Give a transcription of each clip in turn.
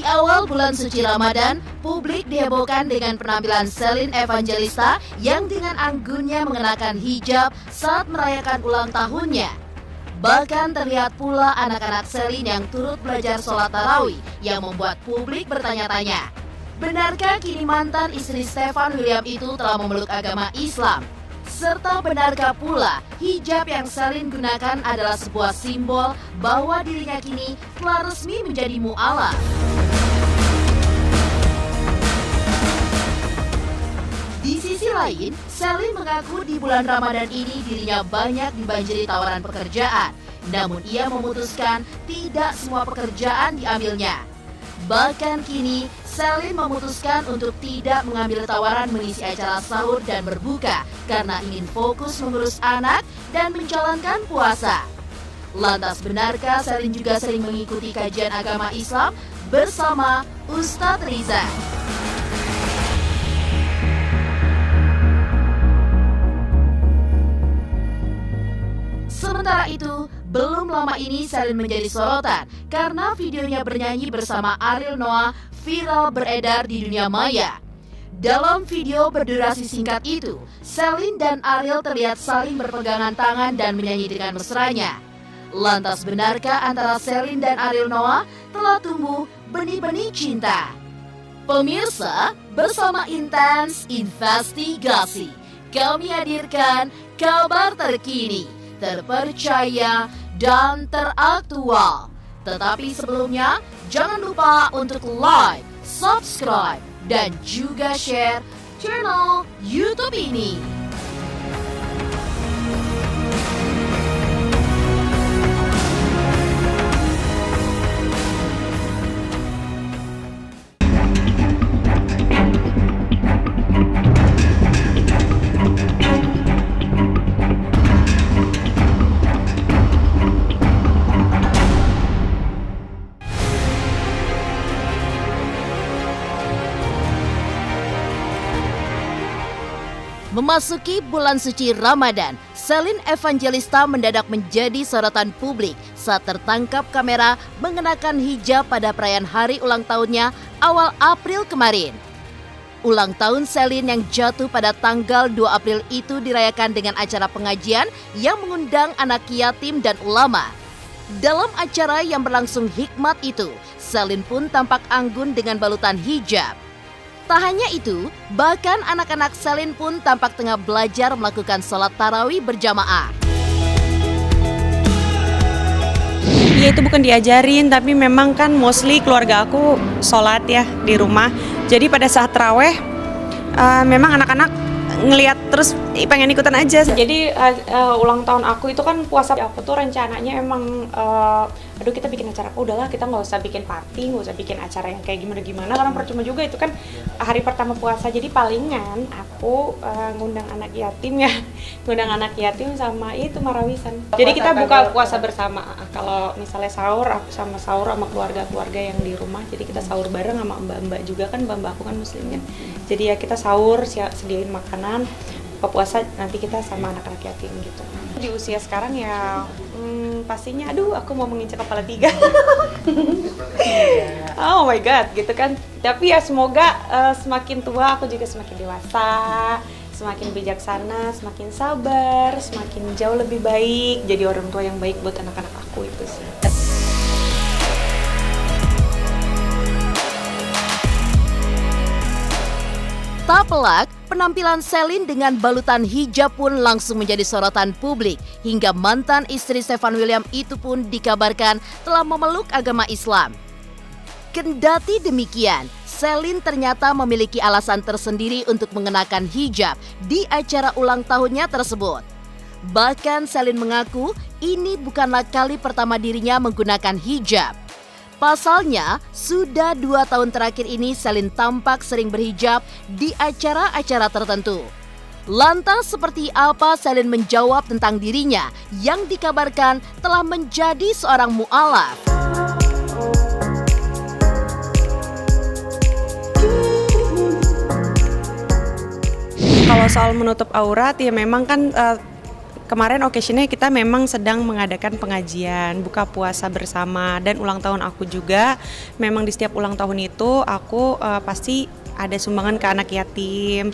Di awal bulan suci Ramadan, publik dihebohkan dengan penampilan Shelin Evangelista yang dengan anggunnya mengenakan hijab saat merayakan ulang tahunnya. Bahkan terlihat pula anak-anak Shelin yang turut belajar sholat tarawih yang membuat publik bertanya-tanya. Benarkah kini mantan istri Stefan William itu telah memeluk agama Islam? Serta benarkah pula hijab yang Shelin gunakan adalah sebuah simbol bahwa dirinya kini telah resmi menjadi mu'alaf? Di sisi lain, Shelin mengaku di bulan Ramadan ini dirinya banyak dibanjiri tawaran pekerjaan. Namun ia memutuskan tidak semua pekerjaan diambilnya. Bahkan kini, Shelin memutuskan untuk tidak mengambil tawaran mengisi acara sahur dan berbuka karena ingin fokus mengurus anak dan menjalankan puasa. Lantas benarkah Shelin juga sering mengikuti kajian agama Islam bersama Ustadz Riza? Sementara itu, belum lama ini Shelin menjadi sorotan karena videonya bernyanyi bersama Ariel Noah viral beredar di dunia maya. Dalam video berdurasi singkat itu, Shelin dan Ariel terlihat saling berpegangan tangan dan menyanyi dengan mesranya. Lantas benarkah antara Shelin dan Ariel Noah telah tumbuh benih-benih cinta? Pemirsa, bersama Intens Investigasi, kami hadirkan kabar terkini, terpercaya, dan teraktual. Tetapi sebelumnya, jangan lupa untuk like, subscribe, dan juga share channel YouTube ini. Memasuki bulan suci Ramadan, Shelin Evangelista mendadak menjadi sorotan publik saat tertangkap kamera mengenakan hijab pada perayaan hari ulang tahunnya awal April kemarin. Ulang tahun Shelin yang jatuh pada tanggal 2 April itu dirayakan dengan acara pengajian yang mengundang anak yatim dan ulama. Dalam acara yang berlangsung hikmat itu, Shelin pun tampak anggun dengan balutan hijab. Tak hanya itu, bahkan anak-anak Shelin pun tampak tengah belajar melakukan sholat tarawih berjamaah. Iya, itu bukan diajarin, tapi memang kan mostly keluarga aku sholat ya di rumah. Jadi pada saat taraweh, memang anak-anak ngelihat terus pengen ikutan aja. Jadi ulang tahun aku itu kan puasa. Aku tuh rencananya emang aduh kita bikin acara, udahlah kita nggak usah bikin party, nggak usah bikin acara yang kayak gimana karena percuma juga, itu kan hari pertama puasa. Jadi palingan aku ngundang anak yatim ya, ngundang anak yatim sama itu marawisan. Jadi kita buka puasa bersama. Kalau misalnya sahur, aku sama sahur sama keluarga yang di rumah. Jadi kita sahur bareng sama mbak-mbak juga kan, mbak-mbak aku kan muslim kan. Jadi ya kita sahur, sediain makanan. Buka puasa nanti kita sama anak-anak yatim gitu. Di usia sekarang ya pastinya aduh aku mau menginjak kepala 3. Oh my god gitu kan. Tapi ya semoga semakin tua aku juga semakin dewasa, semakin bijaksana, semakin sabar, semakin jauh lebih baik, jadi orang tua yang baik buat anak-anak aku itu sih. Tak pelak, penampilan Shelin dengan balutan hijab pun langsung menjadi sorotan publik, hingga mantan istri Stefan William itu pun dikabarkan telah memeluk agama Islam. Kendati demikian, Shelin ternyata memiliki alasan tersendiri untuk mengenakan hijab di acara ulang tahunnya tersebut. Bahkan Shelin mengaku ini bukanlah kali pertama dirinya menggunakan hijab. Pasalnya, sudah 2 tahun terakhir ini Shelin tampak sering berhijab di acara-acara tertentu. Lantas seperti apa Shelin menjawab tentang dirinya yang dikabarkan telah menjadi seorang mu'alaf? Kalau soal menutup aurat ya memang kan kemarin occasionnya kita memang sedang mengadakan pengajian, buka puasa bersama, dan ulang tahun aku juga. Memang di setiap ulang tahun itu aku pasti ada sumbangan ke anak yatim.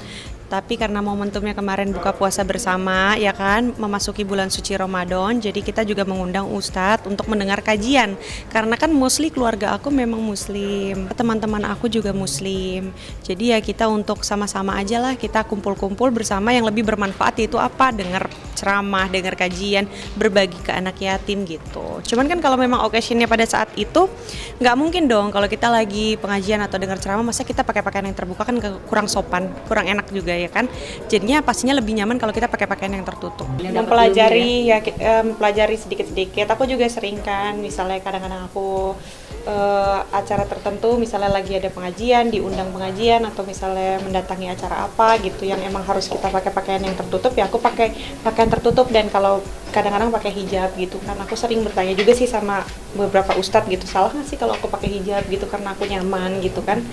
Tapi karena momentumnya kemarin buka puasa bersama, ya kan, memasuki bulan suci Ramadan, jadi kita juga mengundang ustadz untuk mendengar kajian. Karena kan mostly keluarga aku memang muslim, teman-teman aku juga muslim. Jadi ya kita untuk sama-sama aja lah, kita kumpul-kumpul bersama yang lebih bermanfaat, yaitu apa? Dengar ceramah, dengar kajian, berbagi ke anak yatim gitu. Cuman kan kalau memang occasionnya pada saat itu, nggak mungkin dong kalau kita lagi pengajian atau dengar ceramah, masa kita pakai pakaian yang terbuka, kan kurang sopan, kurang enak juga ya kan. Jadinya pastinya lebih nyaman kalau kita pakai pakaian yang tertutup. Mempelajari mempelajari sedikit-sedikit. Aku juga sering kan, misalnya kadang-kadang aku acara tertentu, misalnya lagi ada pengajian, diundang pengajian, atau misalnya mendatangi acara apa gitu yang emang harus kita pakai pakaian yang tertutup, ya aku pakai pakaian tertutup. Dan kalau kadang-kadang pakai hijab gitu kan, aku sering bertanya juga sih sama beberapa ustadz gitu, salah nggak sih kalau aku pakai hijab gitu karena aku nyaman gitu kan.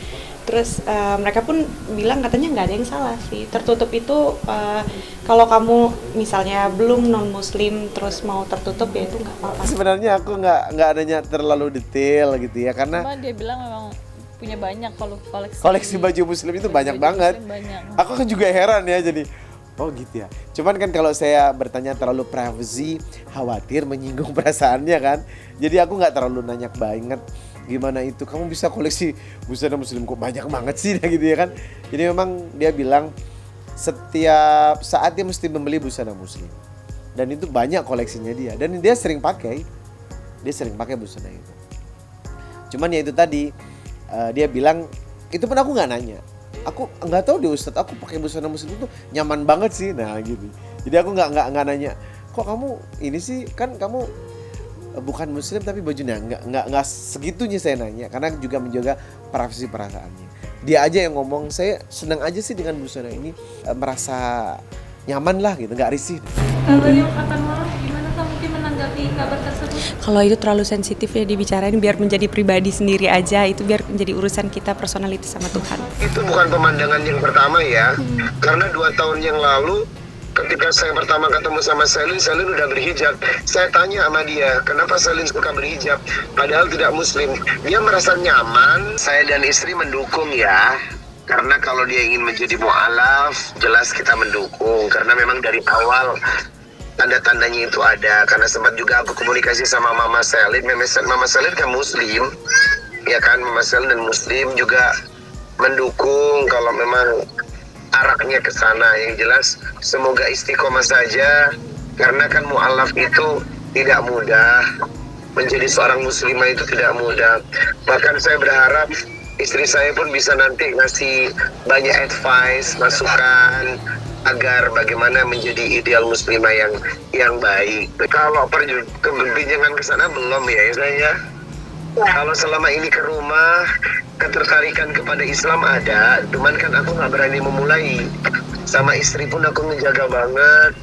Terus mereka pun bilang katanya nggak ada yang salah sih, tertutup itu kalau kamu misalnya belum non muslim terus mau tertutup, ya itu nggak apa-apa. Sebenarnya aku nggak nanya terlalu detail gitu ya, karena dia bilang memang punya banyak kalau koleksi baju muslim itu banyak banget. Aku kan juga heran ya, jadi oh gitu ya. Cuman kan kalau saya bertanya terlalu privacy, khawatir menyinggung perasaannya kan. Jadi aku nggak terlalu nanya banget gimana itu kamu bisa koleksi busana muslim kok banyak banget sih gitu ya kan. Jadi memang dia bilang setiap saat dia mesti membeli busana muslim, dan itu banyak koleksinya dia, dan dia sering pakai busana itu. Cuman ya itu tadi dia bilang, itu pun aku nggak nanya, aku nggak tahu di ustadz aku pakai busana muslim itu nyaman banget sih, nah gitu. Jadi aku nggak nanya, kok kamu ini sih, kan kamu bukan muslim tapi bajunya nggak segitunya saya nanya, karena juga menjaga privasi perasaannya. Dia aja yang ngomong, saya senang aja sih dengan busana ini, merasa nyaman lah gitu, nggak risih. Kalau yang kata malah gimana kamu mungkin menanggapi kabar tersebut? Kalau itu terlalu sensitif ya dibicarain, biar menjadi pribadi sendiri aja, itu biar menjadi urusan kita personality sama Tuhan. Itu bukan pemandangan yang pertama ya, karena 2 tahun yang lalu ketika saya pertama ketemu sama Selin udah berhijab. Saya tanya sama dia, kenapa Selin suka berhijab padahal tidak muslim? Dia merasa nyaman. Saya dan istri mendukung ya, karena kalau dia ingin menjadi mu'alaf, jelas kita mendukung, karena memang dari awal tanda-tandanya itu ada. Karena sempat juga aku komunikasi sama Mama Selin. Mama Selin kan muslim, ya kan, Mama Selin dan muslim juga mendukung kalau memang araknya ke sana. Yang jelas semoga istiqomah saja, karena kan mu'alaf itu tidak mudah, menjadi seorang muslimah itu tidak mudah. Bahkan saya berharap istri saya pun bisa nanti ngasih banyak advice, masukan agar bagaimana menjadi ideal muslimah yang baik. Kalau perbincangan ke sana belum ya saya. Kalau selama ini ke rumah, ketertarikan kepada Islam ada, cuman kan aku nggak berani memulai. Sama istri pun aku ngejaga banget.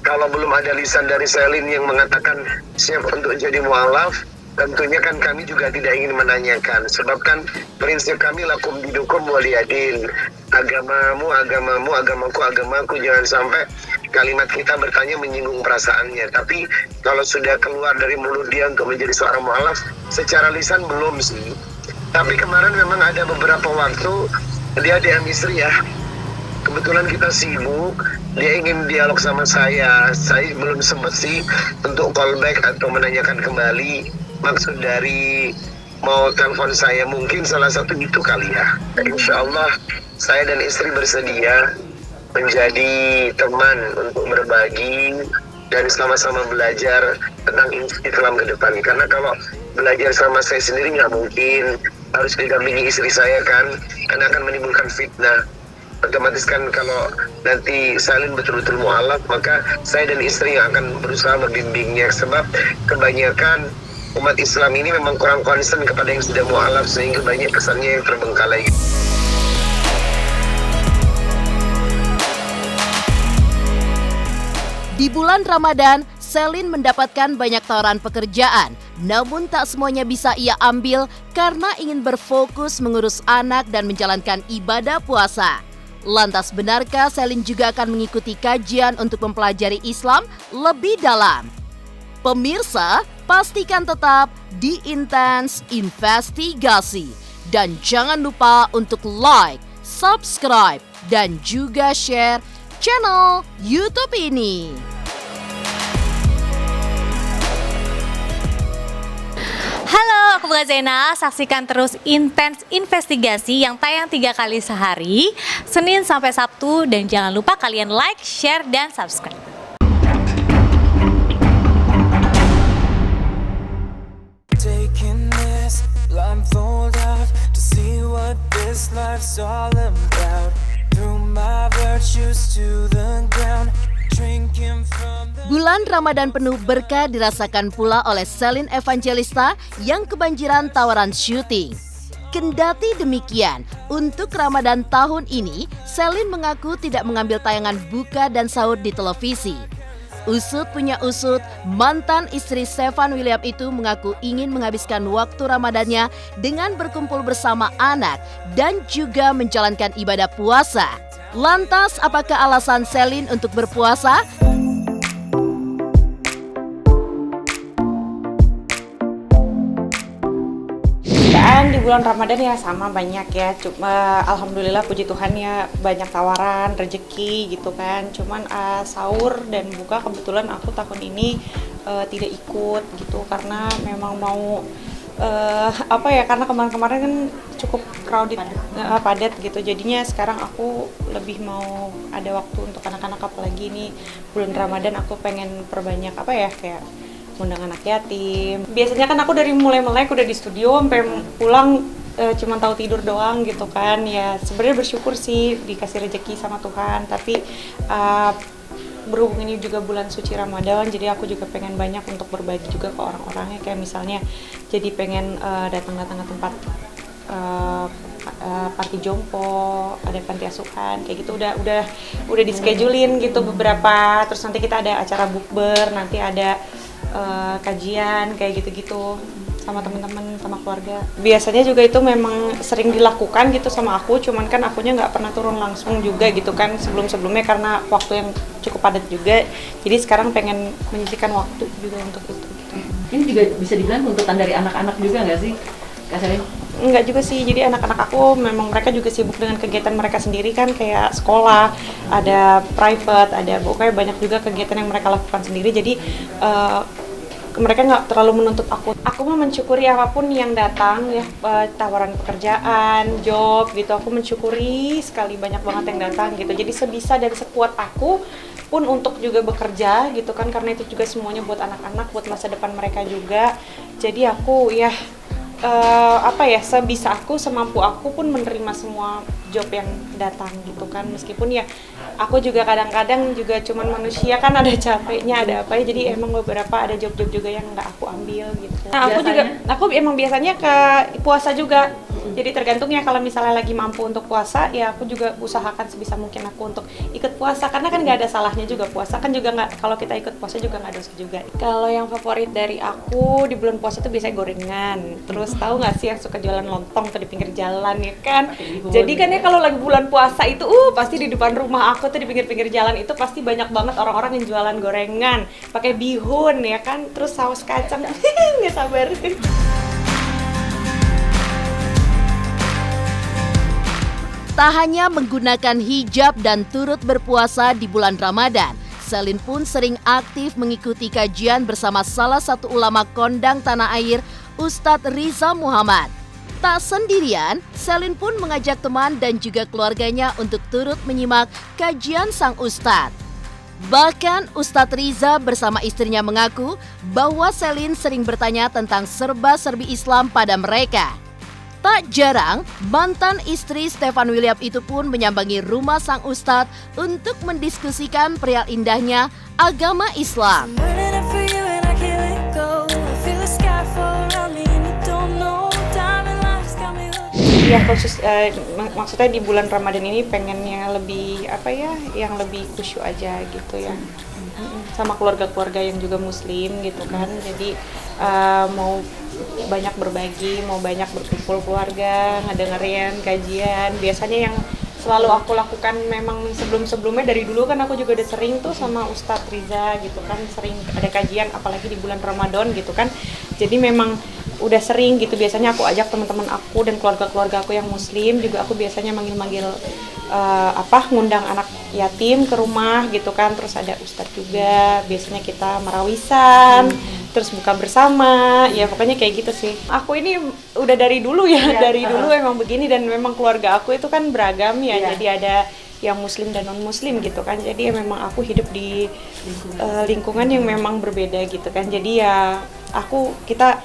Kalau belum ada lisan dari Selin yang mengatakan siap untuk jadi mu'alaf, tentunya kan kami juga tidak ingin menanyakan. Sebab kan prinsip kami lakum dinukum waliyadin. Agamamu, agamamu, agamaku, agamaku. Jangan sampai kalimat kita bertanya menyinggung perasaannya. Tapi kalau sudah keluar dari mulut dia untuk menjadi seorang mu'alaf, secara lisan belum sih. Tapi kemarin memang ada beberapa waktu dia DM istri ya, kebetulan kita sibuk, dia ingin dialog sama saya belum sempat sih untuk callback atau menanyakan kembali maksud dari mau telepon saya. Mungkin salah satu itu kali ya. Insya Allah saya dan istri bersedia menjadi teman untuk berbagi dan sama-sama belajar tentang Islam ke depan. Karena kalau belajar sama saya sendiri nggak mungkin, harus didampingi istri saya kan, karena akan menimbulkan fitnah. Otomatis kan kalau nanti Selin betul-betul mu'alaf, maka saya dan istri yang akan berusaha membimbingnya. Sebab kebanyakan umat Islam ini memang kurang concern kepada yang sudah mu'alaf, sehingga banyak kesannya yang terbengkalai. Di bulan Ramadan, Selin mendapatkan banyak tawaran pekerjaan, namun tak semuanya bisa ia ambil karena ingin berfokus mengurus anak dan menjalankan ibadah puasa. Lantas benarkah Selin juga akan mengikuti kajian untuk mempelajari Islam lebih dalam? Pemirsa, pastikan tetap di Intens Investigasi. Dan jangan lupa untuk like, subscribe, dan juga share channel YouTube ini. Halo, aku Bunga Zainal. Saksikan terus Intens Investigasi yang tayang 3 kali sehari, Senin sampai Sabtu. Dan jangan lupa kalian like, share, dan subscribe. Taking this blindfold off to see what this life's all about. Threw my virtues to the ground. Bulan Ramadan penuh berkah dirasakan pula oleh Selin Evangelista yang kebanjiran tawaran syuting. Kendati demikian, untuk Ramadan tahun ini, Selin mengaku tidak mengambil tayangan buka dan sahur di televisi. Usut punya usut, mantan istri Stefan William itu mengaku ingin menghabiskan waktu Ramadannya dengan berkumpul bersama anak dan juga menjalankan ibadah puasa. Lantas, apakah alasan Selin untuk berpuasa? Dan di bulan Ramadan ya sama banyak ya. Cuma alhamdulillah puji Tuhan ya banyak tawaran, rezeki gitu kan. Cuman sahur dan buka kebetulan aku tahun ini tidak ikut gitu karena memang mau karena kemarin-kemarin kan cukup crowded, padat gitu. Jadinya sekarang aku lebih mau ada waktu untuk anak-anak, apalagi ini bulan Ramadan aku pengen perbanyak kayak undang anak yatim. Biasanya kan aku dari mulai melek udah di studio sampai pulang cuma tahu tidur doang gitu kan. Ya sebenarnya bersyukur sih dikasih rezeki sama Tuhan, tapi berhubung ini juga bulan suci Ramadan, jadi aku juga pengen banyak untuk berbagi juga ke orang-orangnya, kayak misalnya jadi pengen datang-datang ke tempat panti jompo, ada panti asuhan, kayak gitu udah di schedulein gitu beberapa. Terus nanti kita ada acara bukber, nanti ada kajian kayak gitu-gitu sama teman-teman, sama keluarga. Biasanya juga itu memang sering dilakukan gitu sama aku, cuman kan akunya nggak pernah turun langsung juga gitu kan sebelum-sebelumnya karena waktu yang cukup padat juga. Jadi sekarang pengen menyisihkan waktu juga untuk itu. Ini juga bisa dibilang tuntutan dari anak-anak juga nggak sih, Kak Selin? Enggak juga sih, jadi anak-anak aku memang mereka juga sibuk dengan kegiatan mereka sendiri kan, kayak sekolah, ada private, ada pokoknya banyak juga kegiatan yang mereka lakukan sendiri. Jadi mereka nggak terlalu menuntut aku. Aku mah mensyukuri apapun yang datang ya, tawaran pekerjaan, job gitu. Aku mensyukuri sekali, banyak banget yang datang gitu. Jadi sebisa dan sekuat aku pun untuk juga bekerja gitu kan, karena itu juga semuanya buat anak-anak, buat masa depan mereka juga. Jadi aku ya sebisa aku, semampu aku pun menerima semua job yang datang gitu kan. Meskipun ya aku juga kadang-kadang juga cuman manusia kan, ada capeknya, ada apa ya. Jadi emang beberapa ada job-job juga yang nggak aku ambil gitu. Nah aku emang biasanya ke puasa juga. Jadi tergantung ya, kalau misalnya lagi mampu untuk puasa ya aku juga usahakan sebisa mungkin aku untuk ikut puasa, karena kan nggak ada salahnya juga puasa kan, juga nggak, kalau kita ikut puasa juga nggak dosa juga. Kalau yang favorit dari aku di bulan puasa itu biasanya gorengan. Terus tahu nggak sih yang suka jualan lontong tuh di pinggir jalan ya kan? Jadi kan ya kalau lagi bulan puasa itu pasti di depan rumah aku tuh di pinggir-pinggir jalan itu pasti banyak banget orang-orang yang jualan gorengan pakai bihun ya kan, terus saus kacang. Nggak sabar. Tak hanya menggunakan hijab dan turut berpuasa di bulan Ramadan, Selin pun sering aktif mengikuti kajian bersama salah satu ulama kondang tanah air, Ustadz Riza Muhammad. Tak sendirian, Selin pun mengajak teman dan juga keluarganya untuk turut menyimak kajian sang Ustadz. Bahkan Ustadz Riza bersama istrinya mengaku bahwa Selin sering bertanya tentang serba-serbi Islam pada mereka. Tak jarang, mantan istri Stefan William itu pun menyambangi rumah sang Ustadz untuk mendiskusikan perihal indahnya agama Islam. Ya khusus maksudnya di bulan Ramadan ini pengennya lebih yang lebih khusyuk aja gitu ya, sama keluarga-keluarga yang juga muslim gitu kan. Jadi mau banyak berbagi, mau banyak berkumpul keluarga, ngedengerin kajian. Biasanya yang selalu aku lakukan. Memang sebelum-sebelumnya dari dulu kan aku juga udah sering tuh sama Ustadz Riza gitu kan, sering ada kajian apalagi di bulan Ramadan gitu kan. Jadi memang udah sering gitu, biasanya aku ajak teman-teman aku dan keluarga-keluarga aku yang muslim juga, aku biasanya manggil-manggil ngundang anak yatim ke rumah gitu kan. Terus ada Ustadz juga, biasanya kita marawisan, terus buka bersama, ya pokoknya kayak gitu sih. Aku ini udah dari dulu ya, dari dulu emang begini, dan memang keluarga aku itu kan beragam ya, jadi ada yang muslim dan non muslim gitu kan. Jadi ya memang aku hidup di lingkungan yang memang berbeda gitu kan. Jadi ya kita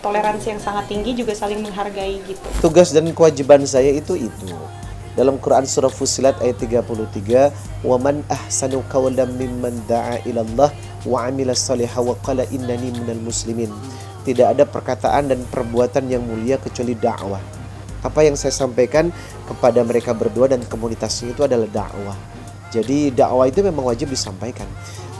toleransi yang sangat tinggi, juga saling menghargai gitu. Tugas dan kewajiban saya itu. Dalam Quran surah Fussilat ayat 33, "Wa man ahsanu qawlan mimman da'a ila Allah wa 'amila shalihan wa qala innani minal muslimin." Tidak ada perkataan dan perbuatan yang mulia kecuali dakwah. Apa yang saya sampaikan kepada mereka berdua dan komunitasnya itu adalah dakwah. Jadi dakwah itu memang wajib disampaikan.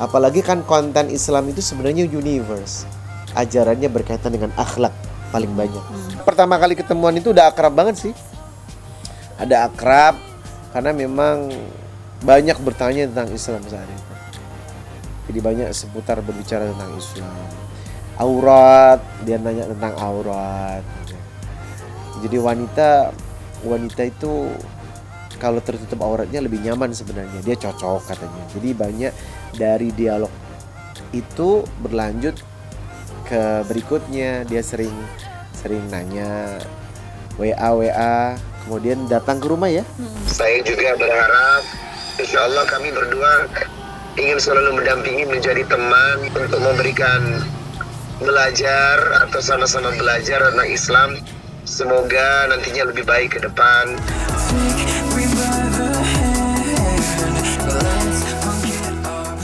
Apalagi kan konten Islam itu sebenarnya universe. Ajarannya berkaitan dengan akhlak paling banyak. Pertama kali ketemuan itu udah akrab banget sih. Ada akrab karena memang banyak bertanya tentang Islam saat itu. Jadi banyak seputar berbicara tentang Islam. Aurat, dia nanya tentang aurat. Jadi wanita itu kalau tertutup auratnya lebih nyaman sebenarnya. Dia cocok katanya. Jadi banyak dari dialog itu berlanjut ke berikutnya. Dia sering nanya WA, kemudian datang ke rumah ya. Saya juga berharap insya Allah kami berdua ingin selalu mendampingi, menjadi teman untuk memberikan belajar atau sama-sama belajar tentang Islam. Semoga nantinya lebih baik ke depan.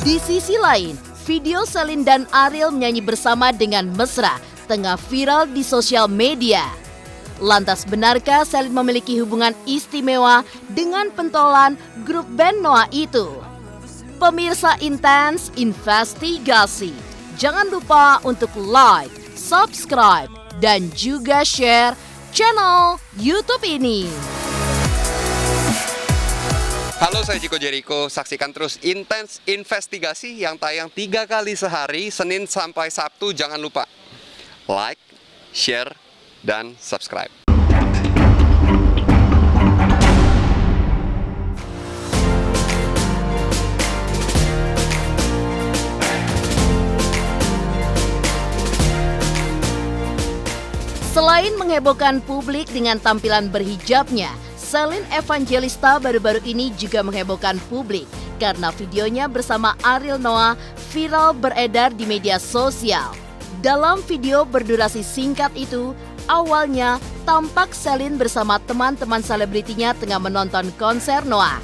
Di sisi lain, video Selin dan Ariel menyanyi bersama dengan mesra tengah viral di sosial media. Lantas benarkah Selin memiliki hubungan istimewa dengan pentolan grup band Noah itu? Pemirsa Intens Investigasi, jangan lupa untuk like, subscribe, dan juga share channel YouTube ini. Halo, saya Chico Jericho. Saksikan terus Intens Investigasi yang tayang 3 kali sehari, Senin sampai Sabtu. Jangan lupa like, share, dan subscribe. Selain menghebohkan publik dengan tampilan berhijabnya, Selin Evangelista baru-baru ini juga menghebohkan publik karena videonya bersama Ariel Noah viral beredar di media sosial. Dalam video berdurasi singkat itu, awalnya tampak Selin bersama teman-teman selebritinya tengah menonton konser Noah.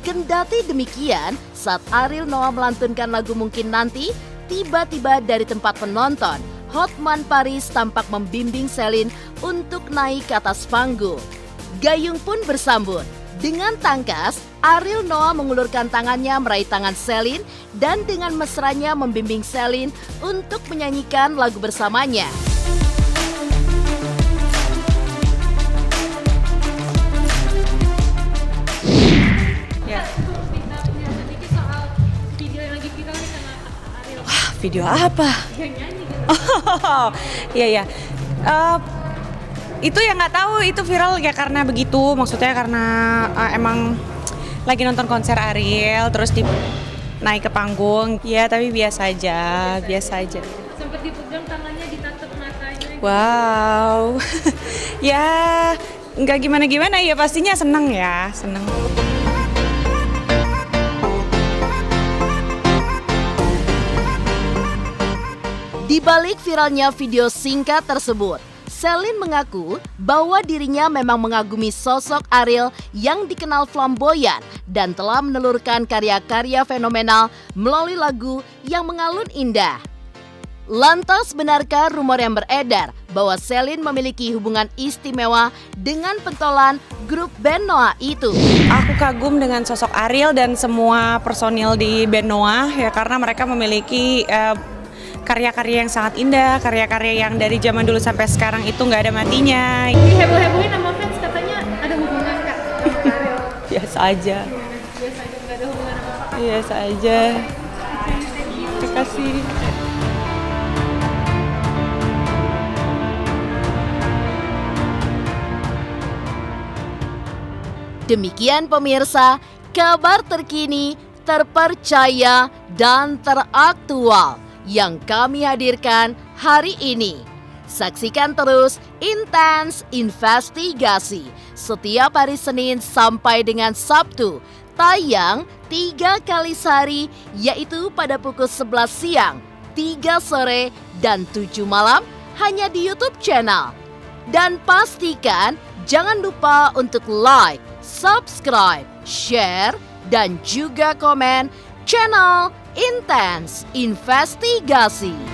Kendati demikian, saat Ariel Noah melantunkan lagu Mungkin Nanti, tiba-tiba dari tempat penonton, Hotman Paris tampak membimbing Selin untuk naik ke atas panggung. Gayung pun bersambut. Dengan tangkas, Ariel Noah mengulurkan tangannya meraih tangan Selin dan dengan mesranya membimbing Selin untuk menyanyikan lagu bersamanya. Video apa? Oh, iya. Itu yang nggak tahu itu viral ya karena begitu. Maksudnya karena emang lagi nonton konser Ariel terus naik ke panggung. Ya tapi biasa aja. Sempat dipegang tangannya, ditatap matanya. Wow. Ya nggak gimana-gimana ya, pastinya seneng. Di balik viralnya video singkat tersebut, Selin mengaku bahwa dirinya memang mengagumi sosok Ariel yang dikenal flamboyan dan telah menelurkan karya-karya fenomenal melalui lagu yang mengalun indah. Lantas benarkah rumor yang beredar bahwa Selin memiliki hubungan istimewa dengan pentolan grup band Noah itu? Aku kagum dengan sosok Ariel dan semua personil di band Noah ya, karena mereka memiliki karya-karya yang sangat indah, karya-karya yang dari zaman dulu sampai sekarang itu nggak ada matinya. Diheboh-hebohin sama fans katanya ada hubungan Kak sama Ariel. aja. Biasa aja. Terima kasih. Demikian pemirsa, kabar terkini, terpercaya, dan teraktual yang kami hadirkan hari ini. Saksikan terus Intens Investigasi setiap hari Senin sampai dengan Sabtu. Tayang 3 kali sehari, yaitu pada pukul 11 siang, 3 sore, dan 7 malam hanya di YouTube channel. Dan pastikan jangan lupa untuk like, subscribe, share, dan juga komen channel Intens Investigasi.